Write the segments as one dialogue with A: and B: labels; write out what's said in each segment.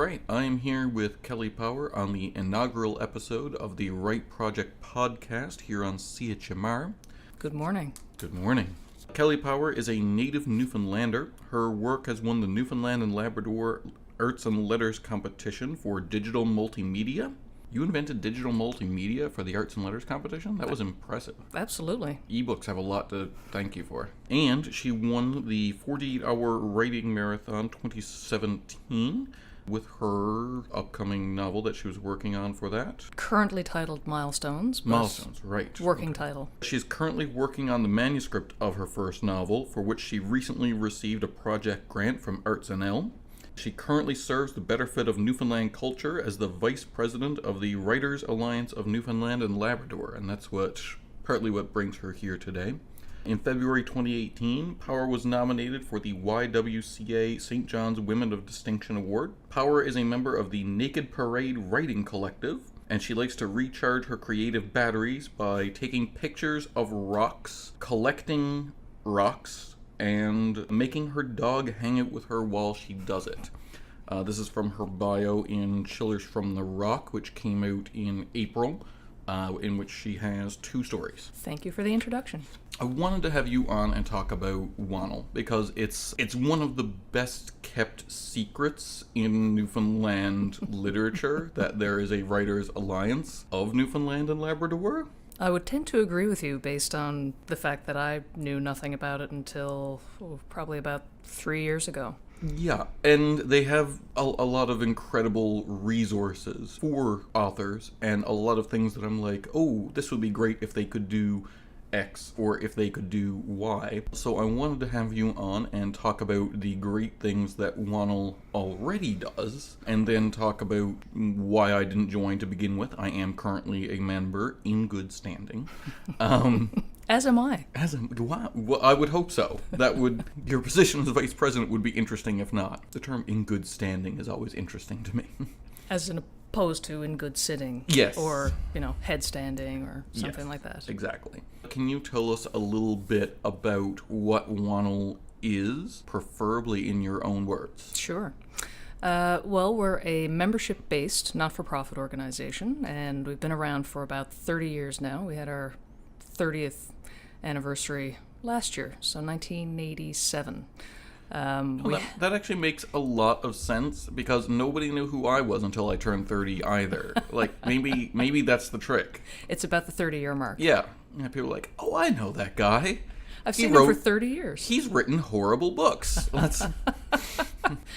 A: right, I am here with Kelley Power on the inaugural episode of the Write Project podcast here on CHMR.
B: Good morning.
A: Good morning. Kelley Power is a native Newfoundlander. Her work has won the Newfoundland and Labrador Arts and Letters competition for digital multimedia. You invented digital multimedia for the Arts and Letters competition? That was impressive.
B: Absolutely.
A: Ebooks have a lot to thank you for. And she won the 48-hour writing marathon 2017 with her upcoming novel that she was working on for that.
B: Currently titled Milestones.
A: Milestones, right.
B: Working title.
A: She's currently working on the manuscript of her first novel, for which she recently received a project grant from ArtsNL. She currently serves the benefit of Newfoundland culture as the Vice President of the Writers Alliance of Newfoundland and Labrador, and that's partly what brings her here today. In February 2018, Power was nominated for the YWCA St. John's Women of Distinction Award. Power is a member of the Naked Parade Writing Collective, and she likes to recharge her creative batteries by taking pictures of rocks, collecting rocks, and making her dog hang out with her while she does it. This is from her bio in Chillers from the Rock, which came out in April, in which she has 2 stories.
B: Thank you for the introduction.
A: I wanted to have you on and talk about WANL because it's one of the best kept secrets in Newfoundland literature that there is a Writers Alliance of Newfoundland and Labrador.
B: I would tend to agree with you based on the fact that I knew nothing about it until probably about 3 years ago.
A: Yeah, and they have a lot of incredible resources for authors and a lot of things that I'm like, oh, this would be great if they could do X or if they could do Y. So I wanted to have you on and talk about the great things that WANL already does, and then talk about why I didn't join to begin with. I am currently a member in good standing.
B: As am I.
A: Wow. Well, I would hope so. Your position as vice president would be interesting if not. The term in good standing is always interesting to me.
B: As opposed to in good sitting.
A: Yes.
B: Or, head standing or something like that.
A: Exactly. Can you tell us a little bit about what WANL is, preferably in your own words?
B: Sure. Well, we're a membership-based, not-for-profit organization, and we've been around for about 30 years now. We had our 30th anniversary last year, so 1987.
A: That actually makes a lot of sense because nobody knew who I was until I turned 30 either. Like, maybe that's the trick.
B: It's about the 30-year mark.
A: Yeah. People are like, oh, I know that guy.
B: I've seen him for 30 years.
A: He's written horrible books.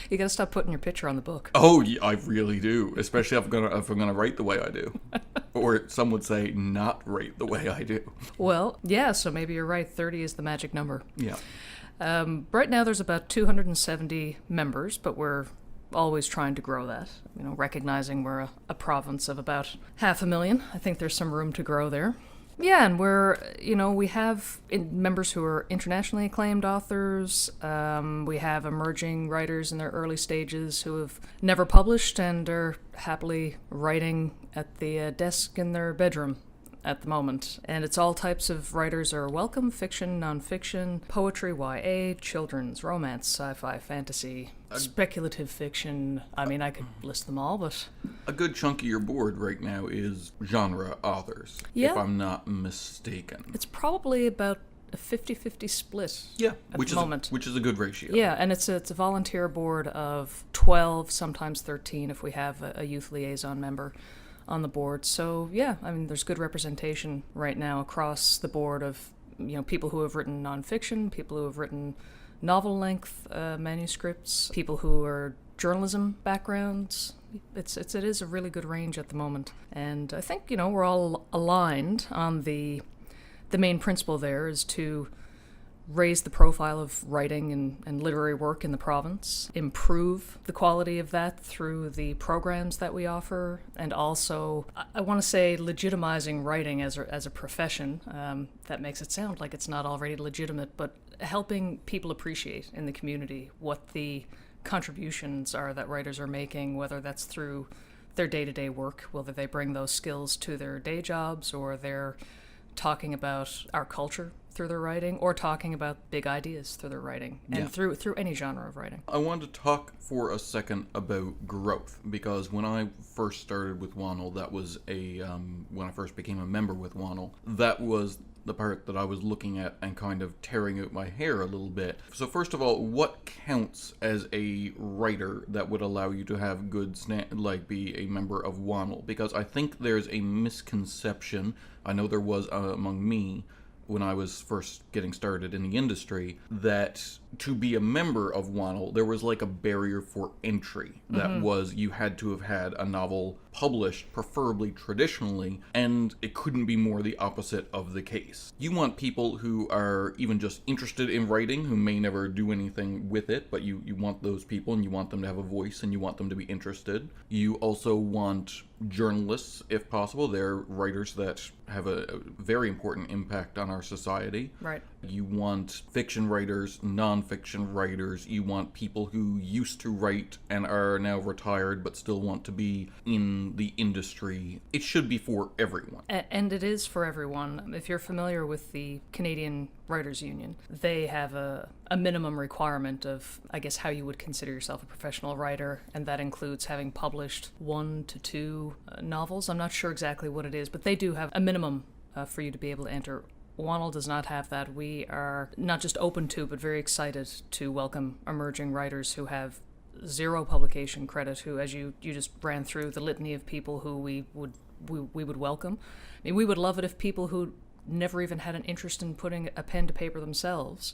B: You got to stop putting your picture on the book.
A: Oh, yeah, I really do. Especially if I'm gonna write the way I do, or some would say not write the way I do.
B: Well, yeah. So maybe you're right. 30 is the magic number.
A: Yeah.
B: Right now, there's about 270 members, but we're always trying to grow that. Recognizing we're a province of about 500,000. I think there's some room to grow there. Yeah, and we have members who are internationally acclaimed authors. We have emerging writers in their early stages who have never published and are happily writing at the desk in their bedroom at the moment. And it's all types of writers are welcome: fiction, nonfiction, poetry, YA, children's, romance, sci-fi, fantasy, speculative fiction. I mean, I could list them all, but
A: a good chunk of your board right now is genre authors, if I'm not mistaken.
B: It's probably about a 50-50 split at the moment.
A: Which is a good ratio.
B: Yeah, and it's a volunteer board of 12, sometimes 13 if we have a youth liaison member on the board. So yeah, I mean, there's good representation right now across the board of people who have written nonfiction, people who have written novel-length manuscripts, people who are journalism backgrounds. It is a really good range at the moment, and I think we're all aligned on the main principle there is to raise the profile of writing and literary work in the province, improve the quality of that through the programs that we offer, and also, I want to say, legitimizing writing as a profession. That makes it sound like it's not already legitimate, but helping people appreciate in the community what the contributions are that writers are making, whether that's through their day-to-day work, whether they bring those skills to their day jobs or their talking about our culture through their writing, or talking about big ideas through their writing, and
A: Yeah.
B: through any genre of writing.
A: I wanted to talk for a second about growth, because when I first started with WANL, that was when I first became a member with WANL, that was the part that I was looking at and kind of tearing out my hair a little bit. So first of all, what counts as a writer that would allow you to have be a member of WANL? Because I think there's a misconception, I know there was among me, when I was first getting started in the industry, that to be a member of WANL, there was like a barrier for entry. That was, you had to have had a novel published, preferably traditionally, and it couldn't be more the opposite of the case. You want people who are even just interested in writing, who may never do anything with it, but you want those people, and you want them to have a voice, and you want them to be interested. You also want journalists, if possible. They're writers that have a very important impact on our society.
B: Right.
A: You want fiction writers, non-fiction writers. You want people who used to write and are now retired but still want to be in the industry. It should be for everyone.
B: And it is for everyone. If you're familiar with the Canadian Writers Union, they have a minimum requirement of, I guess, how you would consider yourself a professional writer, and that includes having published 1 to 2 novels. I'm not sure exactly what it is, but they do have a minimum for you to be able to enter. WANL does not have that. We are not just open to, but very excited to welcome emerging writers who have 0 publication credit, who, as you just ran through the litany of people who we would welcome. I mean, we would love it if people who never even had an interest in putting a pen to paper themselves,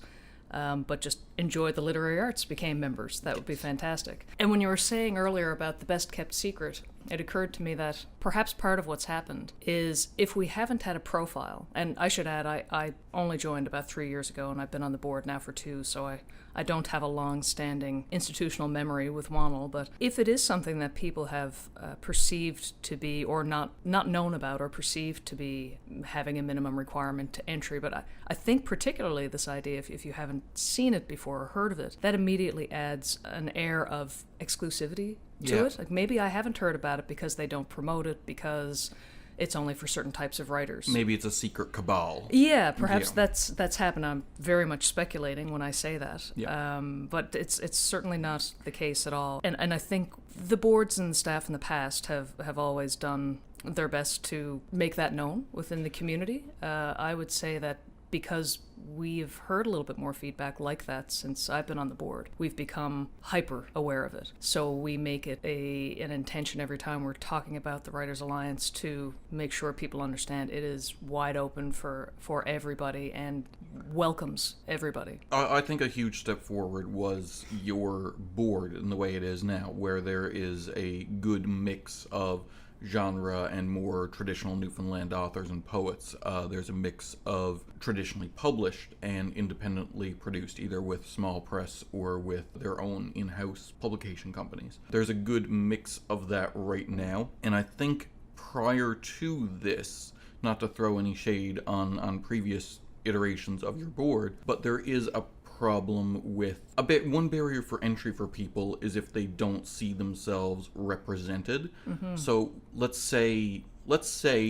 B: but just enjoyed the literary arts, became members. That would be fantastic. And when you were saying earlier about the best kept secret, it occurred to me that perhaps part of what's happened is, if we haven't had a profile, and I should add, I only joined about 3 years ago, and I've been on the board now for 2, so I don't have a long-standing institutional memory with WANL, but if it is something that people have perceived to be, or not known about, or perceived to be having a minimum requirement to entry, but I think particularly this idea, if you haven't seen it before or heard of it, that immediately adds an air of exclusivity to it. Like, maybe I haven't heard about it because they don't promote it, because it's only for certain types of writers.
A: Maybe it's a secret cabal.
B: Yeah, perhaps that's happened. I'm very much speculating when I say that.
A: Yeah.
B: But it's certainly not the case at all. And I think the boards and staff in the past have always done their best to make that known within the community. I would say that because we've heard a little bit more feedback like that since I've been on the board, we've become hyper aware of it. So we make it an intention every time we're talking about the Writers Alliance to make sure people understand it is wide open for everybody and welcomes everybody.
A: I think a huge step forward was your board in the way it is now, where there is a good mix of genre and more traditional Newfoundland authors and poets. There's a mix of traditionally published and independently produced, either with small press or with their own in-house publication companies. There's a good mix of that right now, and I think prior to this, not to throw any shade on previous iterations of your board, but there is a problem with one barrier for entry for people is if they don't see themselves represented. So let's say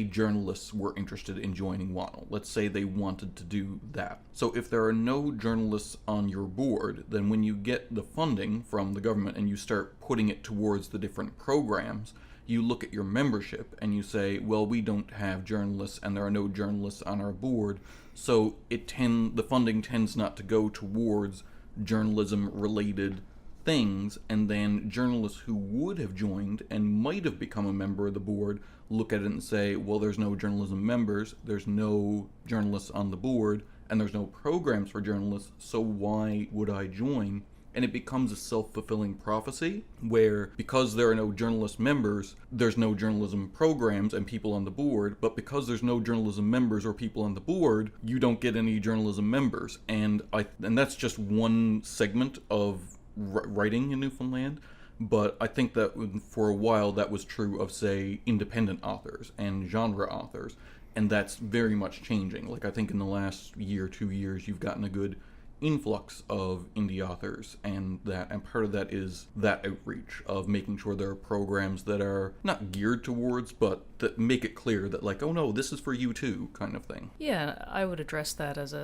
A: journalists were interested in joining WANL. Let's say they wanted to do that. So if there are no journalists on your board, then when you get the funding from the government and you start putting it towards the different programs, you look at your membership and you say, well, we don't have journalists and there are no journalists on our board, so the funding tends not to go towards journalism-related things, and then journalists who would have joined and might have become a member of the board look at it and say, well, there's no journalism members, there's no journalists on the board, and there's no programs for journalists, so why would I join? And it becomes a self-fulfilling prophecy where, because there are no journalist members, there's no journalism programs and people on the board, but because there's no journalism members or people on the board, you don't get any journalism members. And that's just one segment of writing in Newfoundland, but I think that for a while that was true of, say, independent authors and genre authors, and that's very much changing. Like, I think in the last year, 2 years, you've gotten a good influx of indie authors, and part of that is that outreach of making sure there are programs that are not geared towards, but that make it clear that, like, oh no, this is for you too, kind of thing.
B: Yeah, I would address that as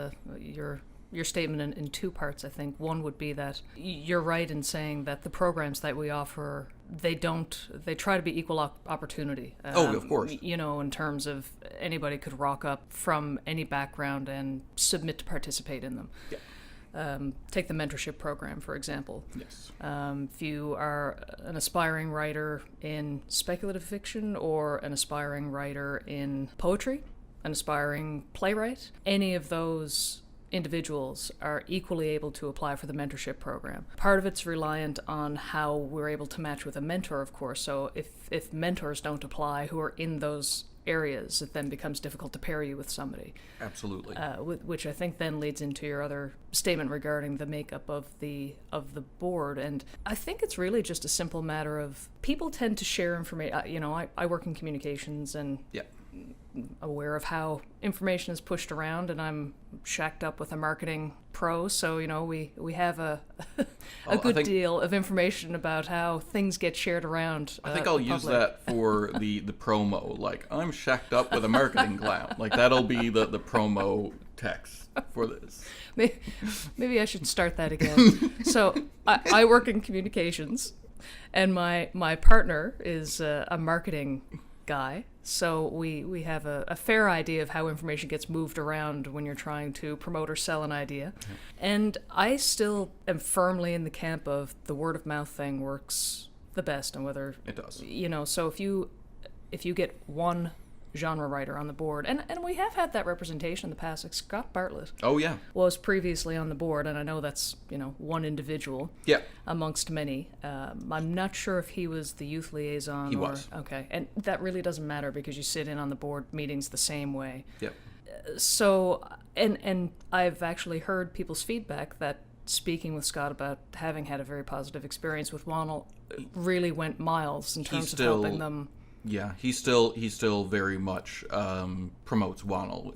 B: your statement in two parts, I think. One would be that you're right in saying that the programs that we offer, they try to be equal opportunity.
A: Of course.
B: In terms of anybody could rock up from any background and submit to participate in them.
A: Yeah.
B: Take the mentorship program, for example.
A: Yes.
B: If you are an aspiring writer in speculative fiction or an aspiring writer in poetry, an aspiring playwright, any of those individuals are equally able to apply for the mentorship program. Part of it's reliant on how we're able to match with a mentor, of course. So if mentors don't apply who are in those areas, it then becomes difficult to pair you with somebody.
A: Absolutely.
B: Which I think then leads into your other statement regarding the makeup of the board. And I think it's really just a simple matter of people tend to share information. I work in communications and
A: Yeah.
B: aware of how information is pushed around, and I'm shacked up with a marketing pro, so we have a good deal of information about how things get shared around.
A: I think I'll use that for the promo. Like, I'm shacked up with a marketing clown. Like, that'll be the promo text for this.
B: Maybe I should start that again. So I work in communications, and my partner is a marketing guy. So we have a fair idea of how information gets moved around when you're trying to promote or sell an idea. Yeah. And I still am firmly in the camp of the word of mouth thing works the best, and whether
A: it does.
B: So if you get one genre writer on the board, and we have had that representation in the past. Like Scott Bartlett was previously on the board, and I know that's one individual amongst many. I'm not sure if he was the youth liaison.
A: He was.
B: Okay, and that really doesn't matter because you sit in on the board meetings the same way.
A: Yep.
B: So and I've actually heard people's feedback that speaking with Scott about having had a very positive experience with WANL really went miles in terms of helping them.
A: Yeah, he still very much promotes WANL.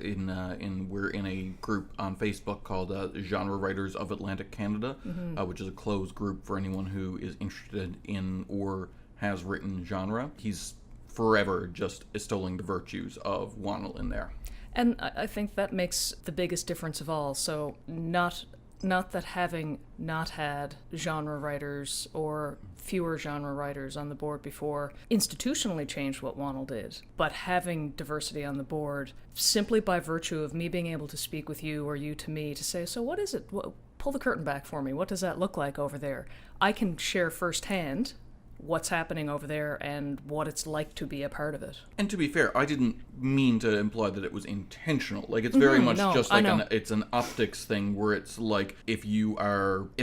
A: We're in a group on Facebook called Genre Writers of Atlantic Canada, which is a closed group for anyone who is interested in or has written genre. He's forever just extolling the virtues of WANL in there.
B: And I think that makes the biggest difference of all. So not that having not had genre writers or fewer genre writers on the board before institutionally changed what WANL did, but having diversity on the board simply by virtue of me being able to speak with you or you to me to say, so what is it? Pull the curtain back for me. What does that look like over there? I can share firsthand what's happening over there and what it's like to be a part of it. And
A: to be fair, I didn't mean to imply that it was intentional. Like, it's very much just like it's an optics thing where it's like if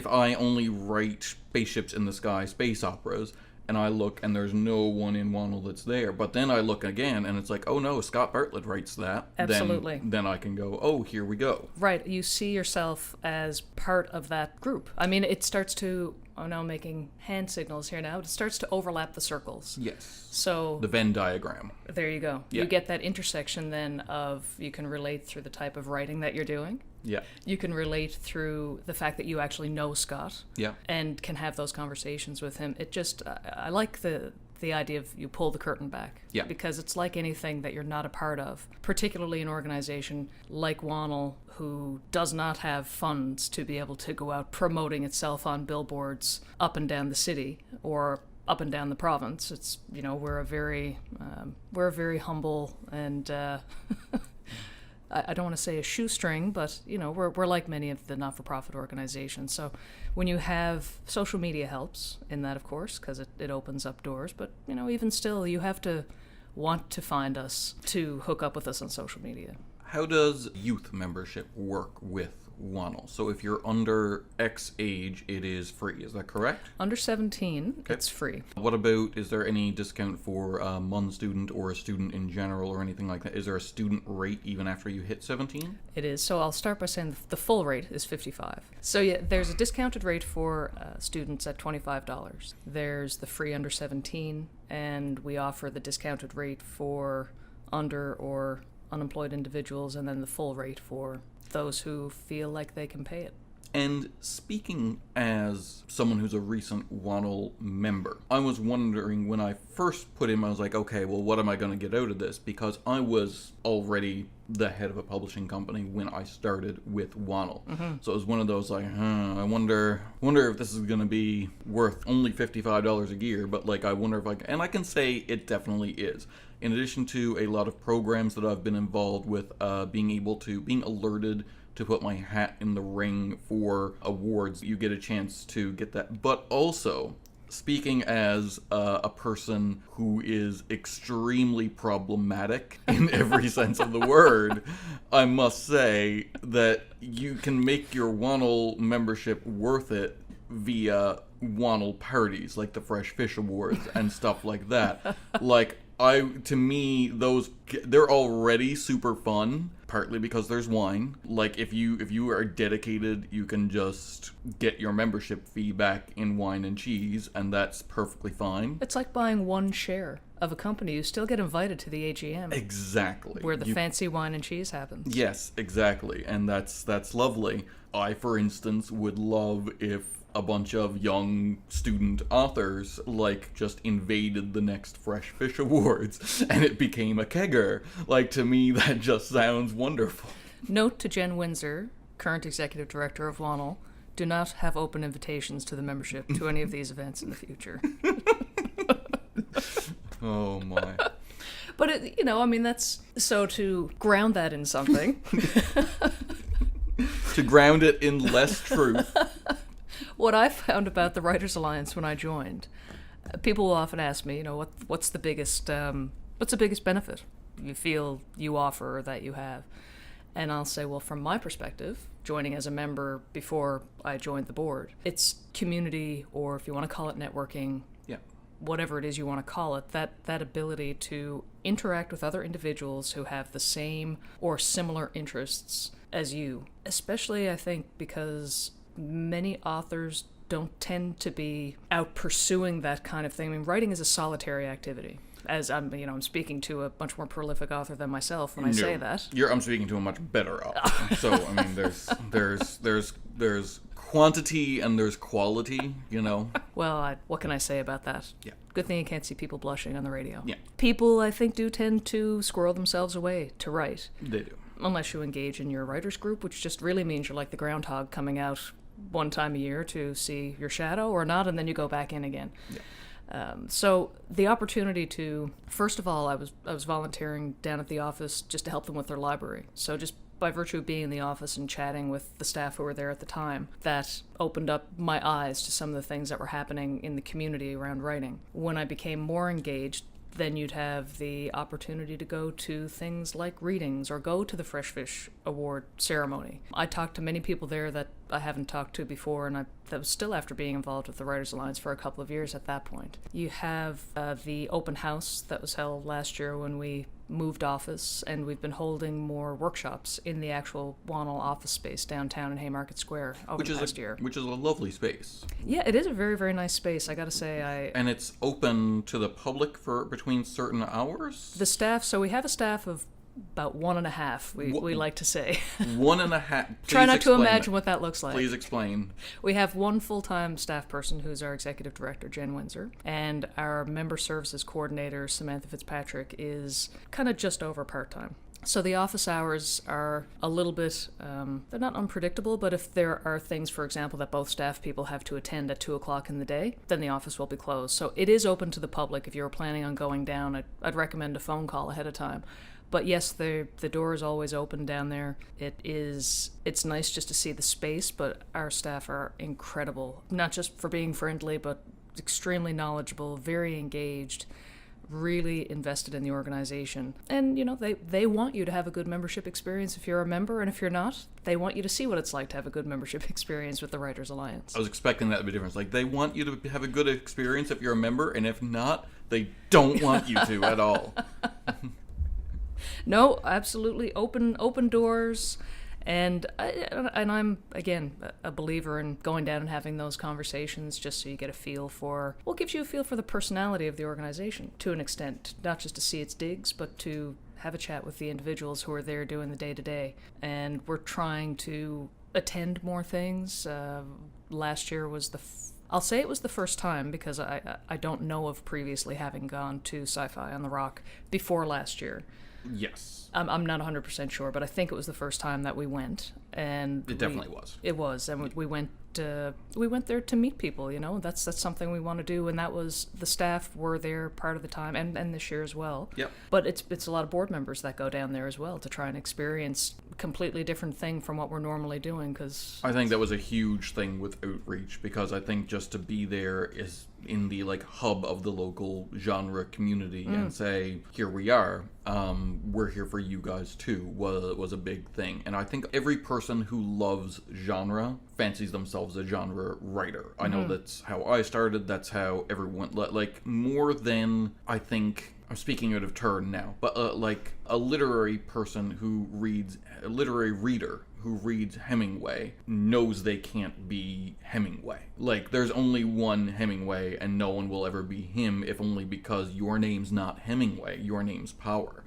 A: I only write spaceships in the sky space operas, and I look and there's no one in WANL that's there, but then I look again and it's like, oh no, Scott Bartlett writes that.
B: Absolutely.
A: Then I can go, oh, here we go.
B: Right. You see yourself as part of that group. I mean, it starts to, I'm making hand signals here now, it starts to overlap the circles.
A: Yes.
B: So
A: the Venn diagram.
B: There you go. Yeah. You get that intersection then of you can relate through the type of writing that you're doing.
A: Yeah.
B: You can relate through the fact that you actually know Scott.
A: Yeah.
B: And can have those conversations with him. It just, I like the idea of you pull the curtain back.
A: Yeah.
B: Because it's like anything that you're not a part of, particularly an organization like WANL, who does not have funds to be able to go out promoting itself on billboards up and down the city or up and down the province. It's, we're a very humble and I don't want to say a shoestring, but we're like many of the not-for-profit organizations. So when you have social media helps in that, of course, because it opens up doors. But even still, you have to want to find us to hook up with us on social media.
A: How does youth membership work with WANL? So if you're under X age, it is free. Is that correct?
B: Under 17,
A: okay.
B: It's free.
A: What about, is there any discount for a MUN student or a student in general or anything like that? Is there a student rate even after you hit 17?
B: It is. So I'll start by saying the full rate is $55. So yeah, there's a discounted rate for students at $25. There's the free under 17, and we offer the discounted rate for under or unemployed individuals, and then the full rate for those who feel like they can pay it.
A: And speaking as someone who's a recent WANL member, I was wondering when I first put in, I was like, okay, well, what am I going to get out of this? Because I was already the head of a publishing company when I started with WANL. So it was one of those like, I wonder if this is going to be worth only $55 a year, but like, I wonder if I can, and I can say it definitely is. In addition to a lot of programs that I've been involved with, being alerted to put my hat in the ring for awards, you get a chance to get that. But also, speaking as a person who is extremely problematic in every sense of the word, I must say that you can make your WANL membership worth it via WANL parties, like the Fresh Fish Awards and stuff like that. Like, to me, they're already super fun, partly because there's wine. Like, if you are dedicated, you can just get your membership fee back in wine and cheese, and that's perfectly fine.
B: It's like buying one share of a company. You still get invited to the AGM.
A: Exactly.
B: Where the fancy wine and cheese happens.
A: Yes, exactly. And that's lovely. I, for instance, would love if a bunch of young student authors like just invaded the next Fresh Fish Awards and it became a kegger. Like, to me, that just sounds wonderful.
B: Note to Jen Windsor, current executive director of WANL, do not have open invitations to the membership to any of these events in the future.
A: Oh my.
B: But that's so to ground that in something.
A: To ground it in less truth.
B: What I found about the Writers Alliance when I joined, people will often ask me, what's the biggest benefit you feel you offer or that you have? And I'll say, well, from my perspective, joining as a member before I joined the board, it's community, or if you want to call it networking, whatever it is you want to call it, that ability to interact with other individuals who have the same or similar interests as you. Especially, I think, because many authors don't tend to be out pursuing that kind of thing. I mean, writing is a solitary activity. As I'm speaking to a much more prolific author than myself when I say that.
A: I'm speaking to a much better author. So, I mean, there's quantity and there's quality,
B: Well, what can I say about that?
A: Yeah.
B: Good thing you can't see people blushing on the radio.
A: Yeah.
B: People, I think, do tend to squirrel themselves away to write.
A: They do.
B: Unless you engage in your writers group, which just really means you're like the groundhog coming out one time a year to see your shadow or not, and then you go back in again. Yeah. So the opportunity to, first of all, I was volunteering down at the office just to help them with their library. So just by virtue of being in the office and chatting with the staff who were there at the time, that opened up my eyes to some of the things that were happening in the community around writing. When I became more engaged, then you'd have the opportunity to go to things like readings or go to the Fresh Fish Award ceremony. I talked to many people there that I haven't talked to before, and that was still after being involved with the Writers Alliance for a couple of years at that point. You have the open house that was held last year when we moved office, and we've been holding more workshops in the actual WANL office space downtown in Haymarket Square over the past year.
A: Which is a lovely space.
B: Yeah, it is a very, very nice space, I gotta say.
A: And it's open to the public for between certain hours?
B: The staff, so we have a staff of about 1.5, we like to say.
A: 1.5?
B: Try not to imagine what that looks like.
A: Please explain.
B: We have one full-time staff person who's our executive director, Jen Windsor, and our member services coordinator, Samantha Fitzpatrick, is kind of just over part-time. So the office hours are a little bit, they're not unpredictable, but if there are things, for example, that both staff people have to attend at 2 o'clock in the day, then the office will be closed. So it is open to the public. If you were planning on going down, I'd recommend a phone call ahead of time. But yes, the door is always open down there. It's nice just to see the space, but our staff are incredible. Not just for being friendly, but extremely knowledgeable, very engaged, really invested in the organization. And, they want you to have a good membership experience if you're a member, and if you're not, they want you to see what it's like to have a good membership experience with the Writers Alliance.
A: I was expecting that to be different. Like, they want you to have a good experience if you're a member, and if not, they don't want you to at all.
B: No, absolutely open doors, and I'm again a believer in going down and having those conversations just so you get a feel for, well, gives you a feel for the personality of the organization to an extent, not just to see its digs, but to have a chat with the individuals who are there doing the day-to-day. And we're trying to attend more things. Last year was I'll say it was the first time, because I don't know of previously having gone to Sci-Fi on the Rock before last year.
A: Yes.
B: I'm not 100% sure, but I think it was the first time that we went, and
A: It definitely was.
B: It was, and we went there to meet people. You know, that's something we want to do, and that was, the staff were there part of the time, and this year as well.
A: Yep.
B: But it's a lot of board members that go down there as well to try and experience a completely different thing from what we're normally doing. Because
A: I think that was a huge thing with Outreach, because I think just to be there is in the like hub of the local genre community and say, here we are, we're here for you guys too, was a big thing. And I think every person who loves genre fancies themselves a genre writer. I know that's how I started, that's how everyone, like, more than, I think, I'm speaking out of turn now, but like a literary person who reads, a literary reader who reads Hemingway knows they can't be Hemingway. Like, there's only one Hemingway, and no one will ever be him, if only because your name's not Hemingway, your name's Power.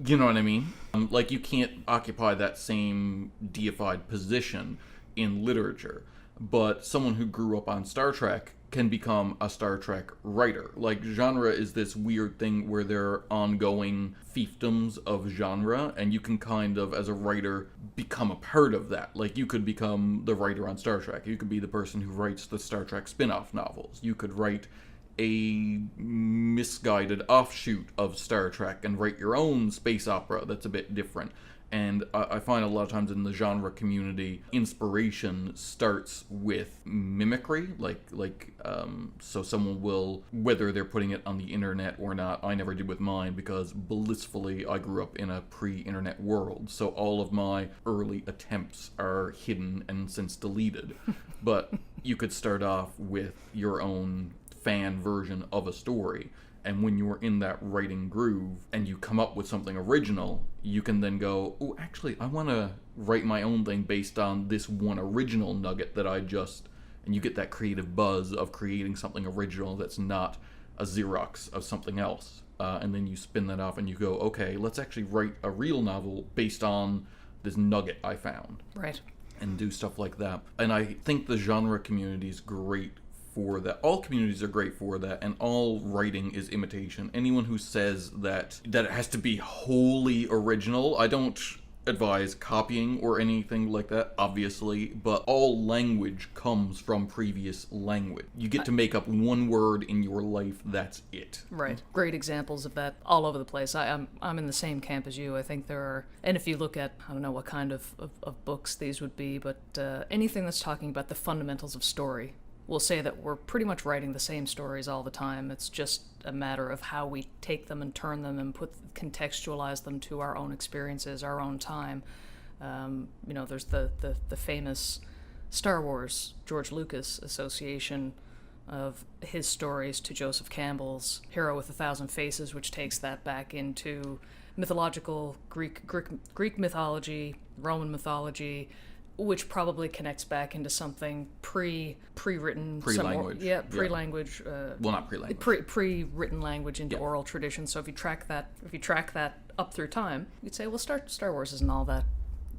A: You know what I mean? Like, you can't occupy that same deified position in literature, but someone who grew up on Star Trek can become a Star Trek writer. Like, genre is this weird thing where there are ongoing fiefdoms of genre, and you can kind of, as a writer, become a part of that. Like, you could become the writer on Star Trek. You could be the person who writes the Star Trek spin-off novels. You could write a misguided offshoot of Star Trek and write your own space opera that's a bit different. And I find a lot of times in the genre community, inspiration starts with mimicry, so someone will, whether they're putting it on the internet or not. I never did with mine, because blissfully I grew up in a pre-internet world, so all of my early attempts are hidden and since deleted. But you could start off with your own fan version of a story, and when you're in that writing groove and you come up with something original, you can then go, oh, actually, I want to write my own thing based on this one original nugget that and you get that creative buzz of creating something original that's not a Xerox of something else. And then you spin that off and you go, okay, let's actually write a real novel based on this nugget I found.
B: Right.
A: And do stuff like that. And I think the genre community is great for that. All communities are great for that, and all writing is imitation. Anyone who says that it has to be wholly original, I don't advise copying or anything like that, obviously, but all language comes from previous language. You get to make up one word in your life, that's it.
B: Right. Great examples of that all over the place. I'm in the same camp as you. I think there are, and if you look at, I don't know what kind of books these would be, but anything that's talking about the fundamentals of story, we'll say that we're pretty much writing the same stories all the time. It's just a matter of how we take them and turn them and contextualize them to our own experiences, our own time. There's the famous Star Wars George Lucas association of his stories to Joseph Campbell's Hero with a Thousand Faces, which takes that back into mythological Greek mythology, Roman mythology, which probably connects back into something pre-written,
A: pre-language.
B: Pre-language.
A: Well, not pre-language.
B: Pre-written language into oral tradition. So if you track that up through time, you'd say, well, Star Wars isn't all that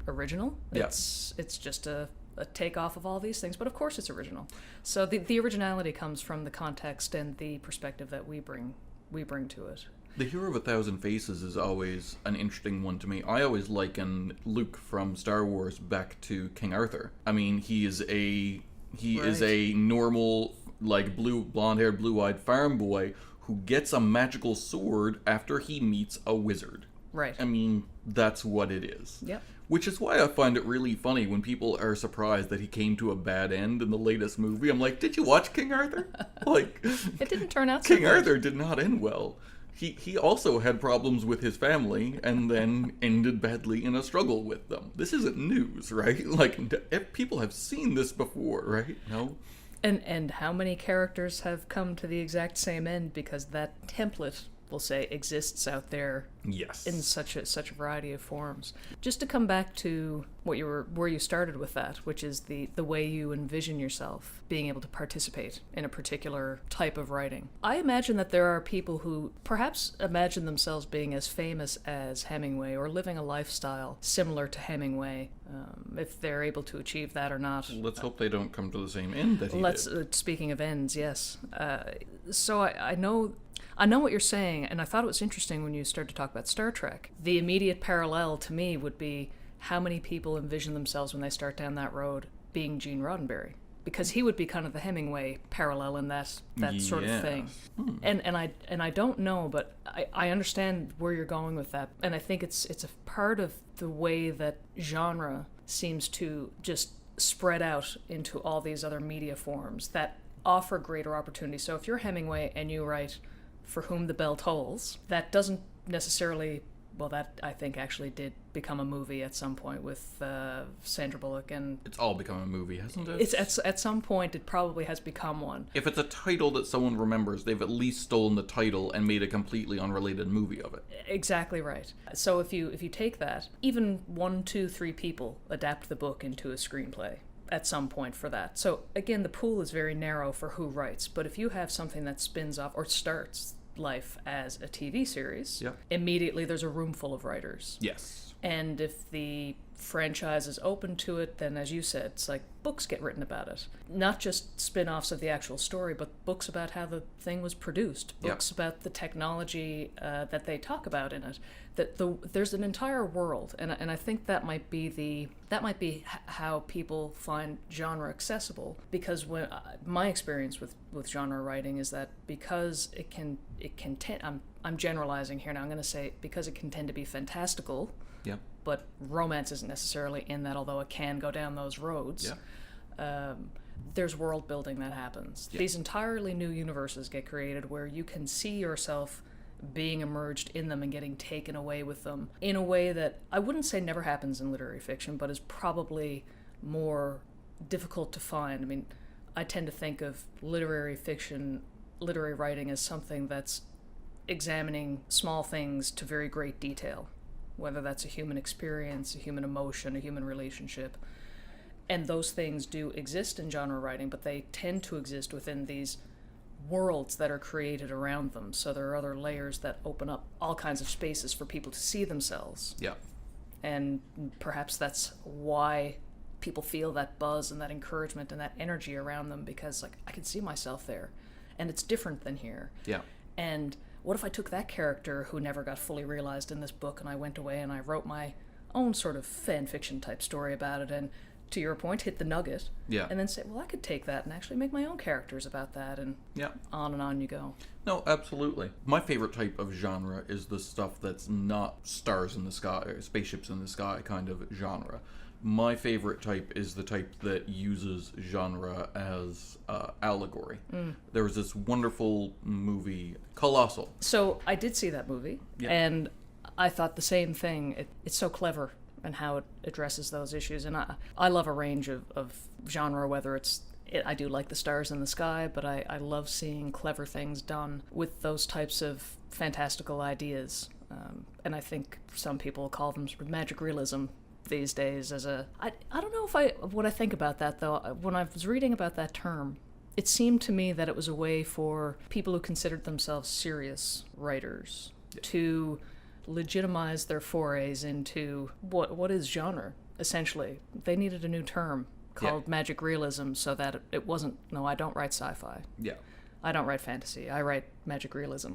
B: original.
A: Yeah.
B: It's just a takeoff of all these things, but of course it's original. So the originality comes from the context and the perspective that we bring to it.
A: The Hero of a Thousand Faces is always an interesting one to me. I always liken Luke from Star Wars back to King Arthur. I mean, he is a normal, like, blonde-haired, blue-eyed farm boy who gets a magical sword after he meets a wizard.
B: Right.
A: I mean, that's what it is.
B: Yep.
A: Which is why I find it really funny when people are surprised that he came to a bad end in the latest movie. I'm like, did you watch King Arthur? Like,
B: it didn't turn out so
A: King Arthur did not end well. He also had problems with his family and then ended badly in a struggle with them. This isn't news, right? Like, people have seen this before, right? No?
B: And how many characters have come to the exact same end because that template we'll say, exists out there
A: Yes.
B: in such a variety of forms. Just to come back to where you started with that, which is the way you envision yourself being able to participate in a particular type of writing. I imagine that there are people who perhaps imagine themselves being as famous as Hemingway or living a lifestyle similar to Hemingway. If they're able to achieve that or not.
A: Let's hope they don't come to the same end that he did.
B: Speaking of ends, yes. So I know what you're saying, and I thought it was interesting when you started to talk about Star Trek. The immediate parallel to me would be how many people envision themselves when they start down that road being Gene Roddenberry. Because he would be kind of the Hemingway parallel in that sort of thing. And I don't know, but I understand where you're going with that. And I think it's a part of the way that genre seems to just spread out into all these other media forms that offer greater opportunity. So if you're Hemingway and you write For Whom the Bell Tolls, that doesn't necessarily... Well, that, I think, actually did become a movie at some point with Sandra Bullock, and...
A: It's all become a movie, hasn't it?
B: It's at some point, it probably has become one.
A: If it's a title that someone remembers, they've at least stolen the title and made a completely unrelated movie of it.
B: Exactly right. So if you take that, even 1, 2, 3 people adapt the book into a screenplay at some point for that. So, again, the pool is very narrow for who writes, but if you have something that spins off, or starts... life as a TV series,
A: Yep.
B: Immediately there's a room full of writers.
A: Yes.
B: And if the franchise is open to it, then as you said, it's like books get written about it. Not just spin-offs of the actual story, but books about how the thing was produced, books about the technology that they talk about in it. There's an entire world, and I think that might be how people find genre accessible. Because when my experience with genre writing is that because it can I'm generalizing here now. I'm going to say because it can tend to be fantastical.
A: Yep.
B: But romance isn't necessarily in that, although it can go down those roads.
A: Yeah.
B: There's world building that happens.
A: Yeah.
B: These entirely new universes get created where you can see yourself being immersed in them and getting taken away with them in a way that I wouldn't say never happens in literary fiction, but is probably more difficult to find. I mean, I tend to think of literary writing as something that's examining small things to very great detail, whether that's a human experience, a human emotion, a human relationship. And those things do exist in genre writing, but they tend to exist within these worlds that are created around them. So there are other layers that open up all kinds of spaces for people to see themselves.
A: Yeah.
B: And perhaps that's why people feel that buzz and that encouragement and that energy around them, because like I can see myself there and it's different than here.
A: Yeah.
B: And what if I took that character who never got fully realized in this book and I went away and I wrote my own sort of fan fiction type story about it, and to your point, hit the nugget, and then say, well, I could take that and actually make my own characters about that, and on you go.
A: No, absolutely. My favorite type of genre is the stuff that's not stars in the sky, or spaceships in the sky kind of genre. My favorite type is the type that uses genre as allegory. There was this wonderful movie, Colossal.
B: So I did see that movie, and I thought the same thing. It's so clever and how it addresses those issues. And I love a range of genre, whether I do like the stars in the sky, but I love seeing clever things done with those types of fantastical ideas. And I think some people call them sort of magic realism these days I don't know what I think about that, though. When I was reading about that term, it seemed to me that it was a way for people who considered themselves serious writers to legitimize their forays into what is genre, essentially. They needed a new term called magic realism so that it wasn't, no, I don't write sci-fi. Yeah. I don't write fantasy. I write magic realism.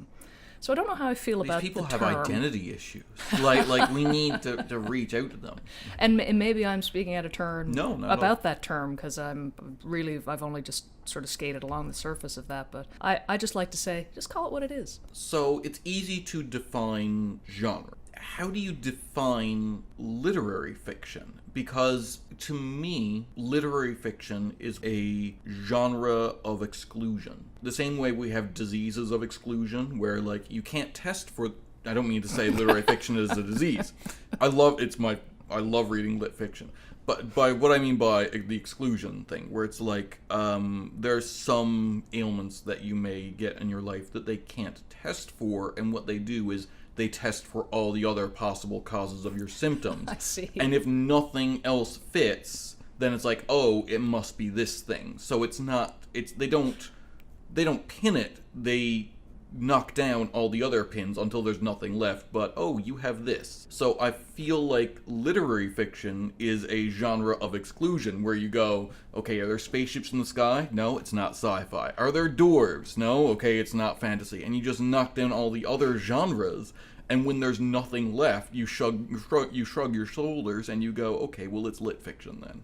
B: So I don't know how I feel about the term.
A: These people have identity issues. like we need to reach out to them.
B: And maybe I'm speaking out of turn about that term, because I've only just sort of skated along the surface of that. But I just like to say, just call it what it is.
A: So it's easy to define genre. How do you define literary fiction? Because to me, literary fiction is a genre of exclusion. The same way we have diseases of exclusion, where like you can't test for... I don't mean to say literary fiction is a disease. It's my I love reading lit fiction. But by what I mean by the exclusion thing, where it's like there's some ailments that you may get in your life that they can't test for, and what they do is they test for all the other possible causes of your symptoms.
B: I see.
A: And if nothing else fits, then it's like, oh, it must be this thing. So it's not. They don't pin it. They knock down all the other pins until there's nothing left, but oh, you have this. So I feel like literary fiction is a genre of exclusion where you go, okay, are there spaceships in the sky? No, it's not sci-fi. Are there dwarves? No, okay, it's not fantasy. And you just knock down all the other genres, and when there's nothing left, you shrug your shoulders and you go, okay, well, it's lit fiction then.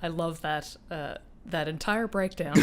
B: I love that entire breakdown.